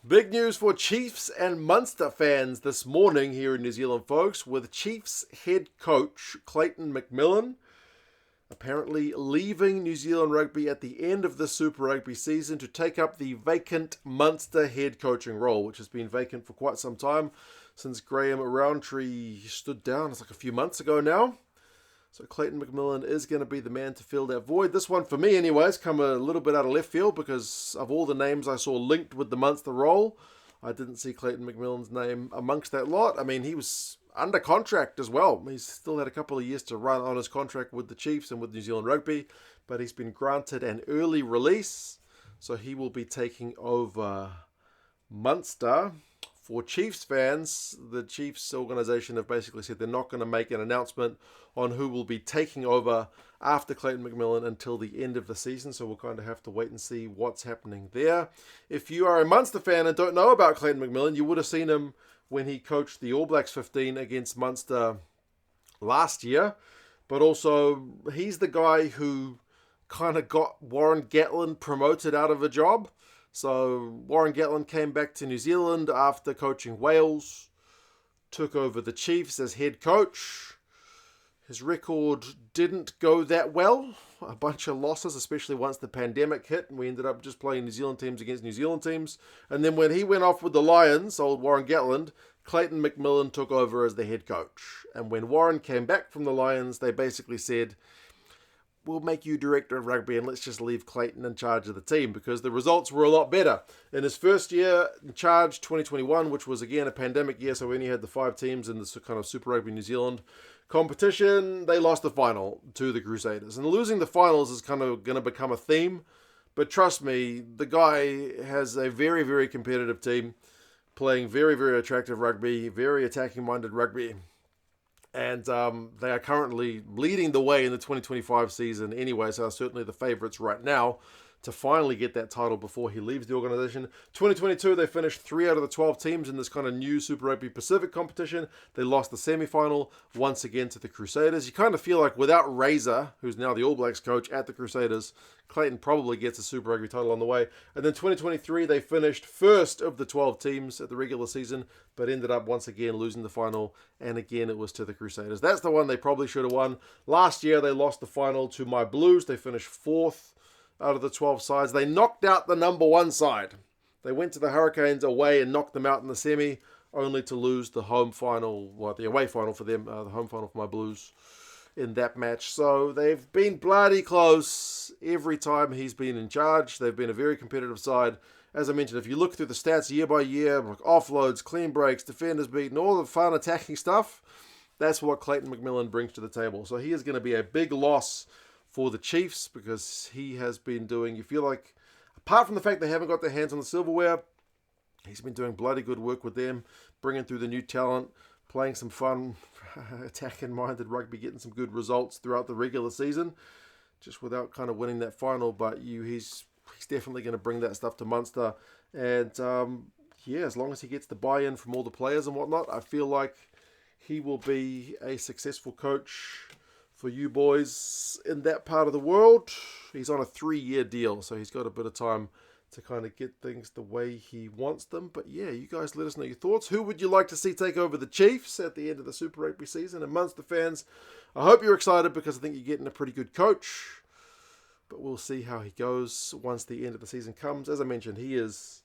Big news for Chiefs and Munster fans this morning here in New Zealand, folks, with Chiefs head coach Clayton McMillan apparently leaving New Zealand Rugby at the end of the Super Rugby season to take up the vacant Munster head coaching role, which has been vacant for quite some time since Graham Rowntree stood down. It's like a few months ago now. So Clayton McMillan is going to be the man to fill that void. This one, for me anyways, come a little bit out of left field because of all the names I saw linked with the Munster role, I didn't see Clayton McMillan's name amongst that lot. I mean, he was under contract as well. He's still had a couple of years to run on his contract with the Chiefs and with New Zealand Rugby, but he's been granted an early release, so he will be taking over Munster. For Chiefs fans, the Chiefs organisation have basically said they're not going to make an announcement on who will be taking over after Clayton McMillan until the end of the season, so we'll kind of have to wait and see what's happening there. If you are a Munster fan and don't know about Clayton McMillan, you would have seen him when he coached the All Blacks 15 against Munster last year, but also he's the guy who kind of got Warren Gatland promoted out of a job. So Warren Gatland came back to New Zealand after coaching Wales, took over the Chiefs as head coach. His record didn't go that well. A bunch of losses, especially once the pandemic hit, and we ended up just playing New Zealand teams against New Zealand teams. And then when he went off with the Lions, old Warren Gatland, Clayton McMillan took over as the head coach. And when Warren came back from the Lions, they basically said, we'll make you director of rugby and let's just leave Clayton in charge of the team, because the results were a lot better. In his first year in charge, 2021, which was again a pandemic year, so we only had the 5 teams in this kind of Super Rugby New Zealand competition, they lost the final to the Crusaders. And losing the finals is kind of going to become a theme, but trust me, the guy has a very, very competitive team, playing very, very attractive rugby, very attacking-minded rugby. And they are currently leading the way in the 2025 season anyway, so are certainly the favourites right now to finally get that title before he leaves the organisation. 2022, they finished 3 out of the 12 teams in this kind of new Super Rugby Pacific competition. They lost the semi-final once again to the Crusaders. You kind of feel like without Razor, who's now the All Blacks coach at the Crusaders, Clayton probably gets a Super Rugby title on the way. And then 2023, they finished first of the 12 teams at the regular season, but ended up once again losing the final, and again it was to the Crusaders. That's the one they probably should have won. Last year, they lost the final to my Blues. They finished 4th out of the 12 sides. They knocked out the number 1 side. They went to the Hurricanes away and knocked them out in the semi, only to lose the home final, well, the away final for them, the home final for my Blues in that match. So they've been bloody close every time he's been in charge. They've been a very competitive side. As I mentioned, if you look through the stats year by year, like offloads, clean breaks, defenders beaten, all the fun attacking stuff, that's what Clayton McMillan brings to the table. So he is going to be a big loss for the Chiefs, because he has been doing, you feel like, apart from the fact they haven't got their hands on the silverware, he's been doing bloody good work with them, bringing through the new talent, playing some fun, attacking-minded rugby, getting some good results throughout the regular season, just without kind of winning that final. But he's definitely going to bring that stuff to Munster. And yeah, as long as he gets the buy-in from all the players and whatnot, I feel like he will be a successful coach for you boys in that part of the world. He's on a 3-year deal, so he's got a bit of time to kind of get things the way he wants them. But yeah, you guys let us know your thoughts. Who would you like to see take over the Chiefs at the end of the Super Rugby season? And Munster fans, I hope you're excited, because I think you're getting a pretty good coach. But we'll see how he goes once the end of the season comes. As I mentioned, he is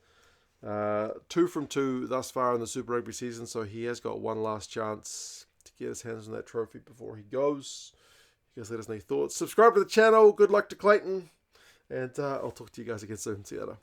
2 from 2 thus far in the Super Rugby season, so he has got one last chance to get his hands on that trophy before he goes. You guys let us know your thoughts. Subscribe to the channel. Good luck to Clayton. And I'll talk to you guys again soon. See you later.